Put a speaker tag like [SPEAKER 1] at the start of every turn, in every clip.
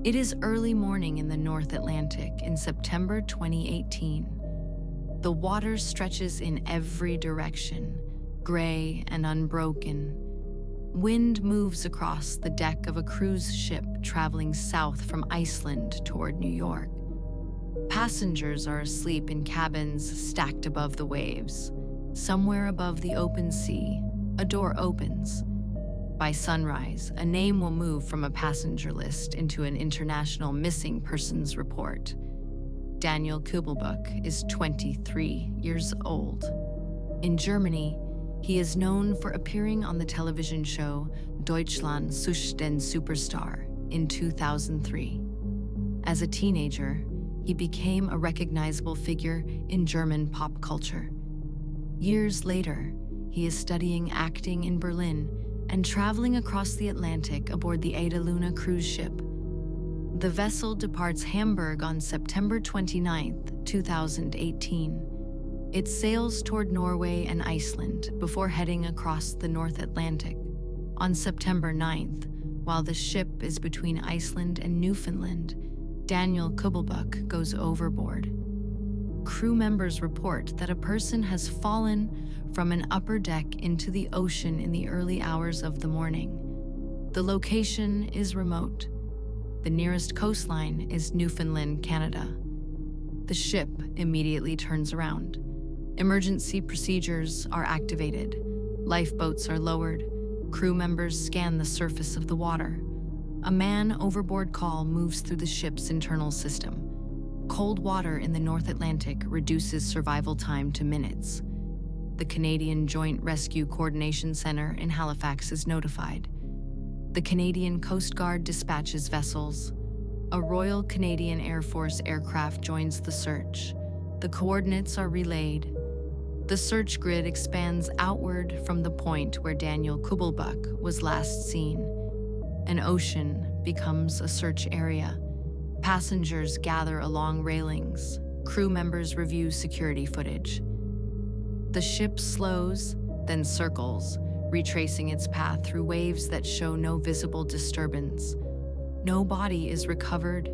[SPEAKER 1] It is early morning in the North Atlantic in September 2018. The water stretches in every direction, gray and unbroken. Wind moves across the deck of a cruise ship traveling south from Iceland toward New York. Passengers are asleep in cabins stacked above the waves. Somewhere above the open sea, a door opens. By sunrise, a name will move from a passenger list into an international missing persons report. Daniel Küblböck is 23 years old. In Germany, he is known for appearing on the television show Deutschland sucht den Superstar in 2003. As a teenager, he became a recognizable figure in German pop culture. Years later, he is studying acting in Berlin and traveling across the Atlantic aboard the Ada Luna cruise ship. The vessel departs Hamburg on September 29, 2018. It sails toward Norway and Iceland before heading across the North Atlantic. On September 9th, while the ship is between Iceland and Newfoundland, Daniel Küblböck goes overboard. Crew members report that a person has fallen from an upper deck into the ocean in the early hours of the morning. The location is remote. The nearest coastline is Newfoundland, Canada. The ship immediately turns around. Emergency procedures are activated. Lifeboats are lowered. Crew members scan the surface of the water. A man overboard call moves through the ship's internal system. Cold water in the North Atlantic reduces survival time to minutes. The Canadian Joint Rescue Coordination Center in Halifax is notified. The Canadian Coast Guard dispatches vessels. A Royal Canadian Air Force aircraft joins the search. The coordinates are relayed. The search grid expands outward from the point where Daniel Küblböck was last seen. An ocean becomes a search area. Passengers gather along railings. Crew members review security footage. The ship slows, then circles, retracing its path through waves that show no visible disturbance. No body is recovered.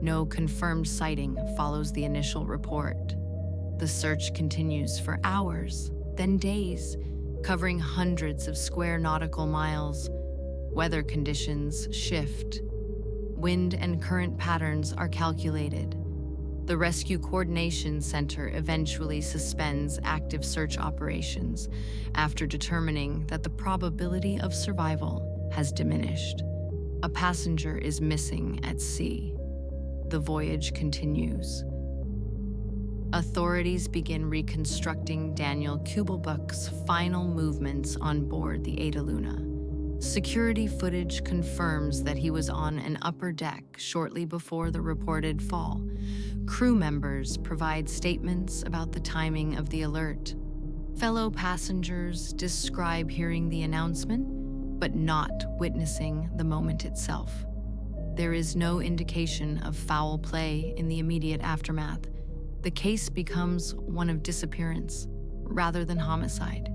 [SPEAKER 1] No confirmed sighting follows the initial report. The search continues for hours, then days, covering hundreds of square nautical miles. Weather conditions shift. Wind and current patterns are calculated. The Rescue Coordination Center eventually suspends active search operations after determining that the probability of survival has diminished. A passenger is missing at sea. The voyage continues. Authorities begin reconstructing Daniel Küblböck's final movements on board the Ada Luna. Security footage confirms that he was on an upper deck shortly before the reported fall. Crew members provide statements about the timing of the alert. Fellow passengers describe hearing the announcement, but not witnessing the moment itself. There is no indication of foul play in the immediate aftermath. The case becomes one of disappearance rather than homicide.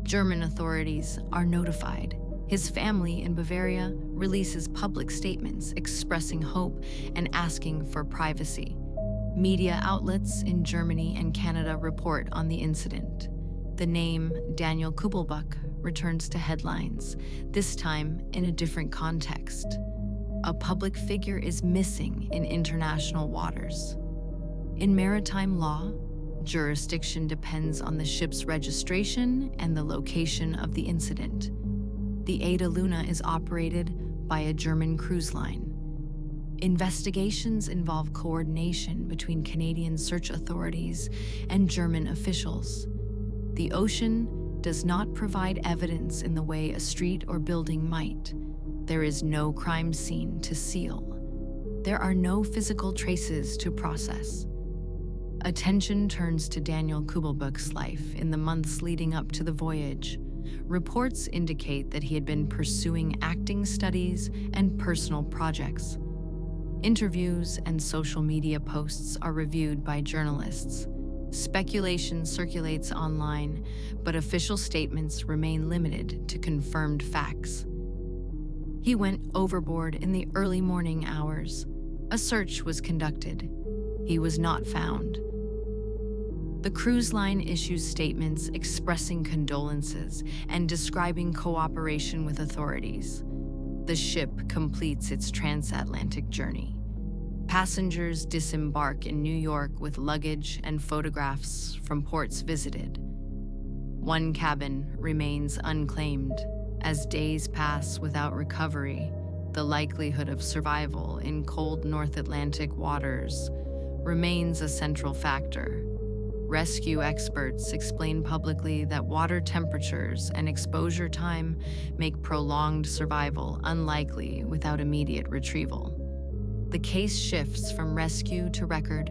[SPEAKER 1] German authorities are notified. His family in Bavaria releases public statements expressing hope and asking for privacy. Media outlets in Germany and Canada report on the incident. The name Daniel Küblböck returns to headlines, this time in a different context. A public figure is missing in international waters. In maritime law, jurisdiction depends on the ship's registration and the location of the incident. The Ada Luna is operated by a German cruise line. Investigations involve coordination between Canadian search authorities and German officials. The ocean does not provide evidence in the way a street or building might. There is no crime scene to seal. There are no physical traces to process. Attention turns to Daniel Küblböck's life in the months leading up to the voyage. Reports indicate that he had been pursuing acting studies and personal projects. Interviews and social media posts are reviewed by journalists. Speculation circulates online, but official statements remain limited to confirmed facts. He went overboard in the early morning hours. A search was conducted. He was not found. The cruise line issues statements expressing condolences and describing cooperation with authorities. The ship completes its transatlantic journey. Passengers disembark in New York with luggage and photographs from ports visited. One cabin remains unclaimed. As days pass without recovery, the likelihood of survival in cold North Atlantic waters remains a central factor. Rescue experts explain publicly that water temperatures and exposure time make prolonged survival unlikely without immediate retrieval. The case shifts from rescue to record.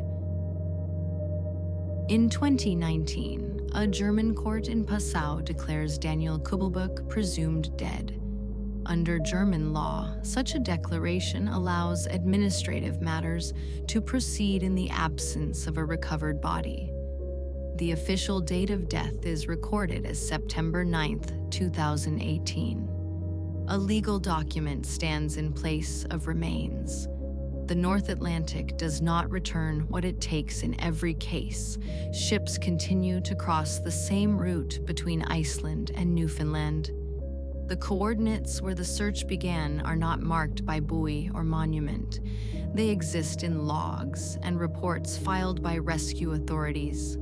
[SPEAKER 1] In 2019, a German court in Passau declares Daniel Küblböck presumed dead. Under German law, such a declaration allows administrative matters to proceed in the absence of a recovered body. The official date of death is recorded as September 9, 2018. A legal document stands in place of remains. The North Atlantic does not return what it takes in every case. Ships continue to cross the same route between Iceland and Newfoundland. The coordinates where the search began are not marked by buoy or monument. They exist in logs and reports filed by rescue authorities.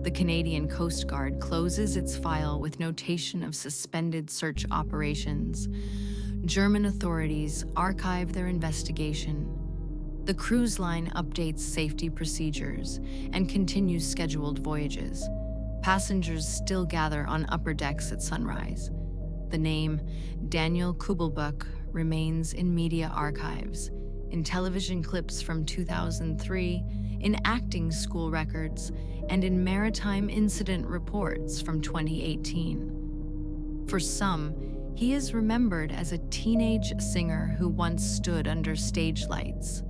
[SPEAKER 1] The Canadian Coast Guard closes its file with notation of suspended search operations. German authorities archive their investigation. The cruise line updates safety procedures and continues scheduled voyages. Passengers still gather on upper decks at sunrise. The name Daniel Küblböck remains in media archives, in television clips from 2003, in acting school records, and in maritime incident reports from 2018. For some, he is remembered as a teenage singer who once stood under stage lights.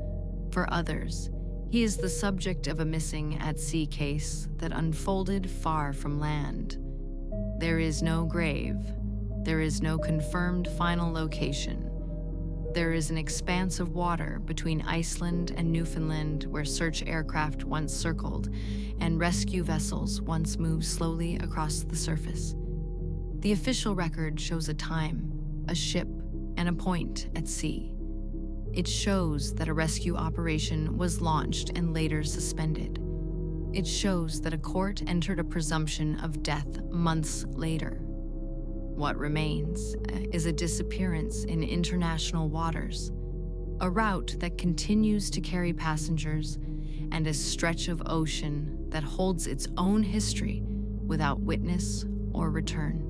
[SPEAKER 1] For others, he is the subject of a missing at sea case that unfolded far from land. There is no grave. There is no confirmed final location. There is an expanse of water between Iceland and Newfoundland where search aircraft once circled and rescue vessels once moved slowly across the surface. The official record shows a time, a ship, and a point at sea. It shows that a rescue operation was launched and later suspended. It shows that a court entered a presumption of death months later. What remains is a disappearance in international waters, a route that continues to carry passengers, and a stretch of ocean that holds its own history without witness or return.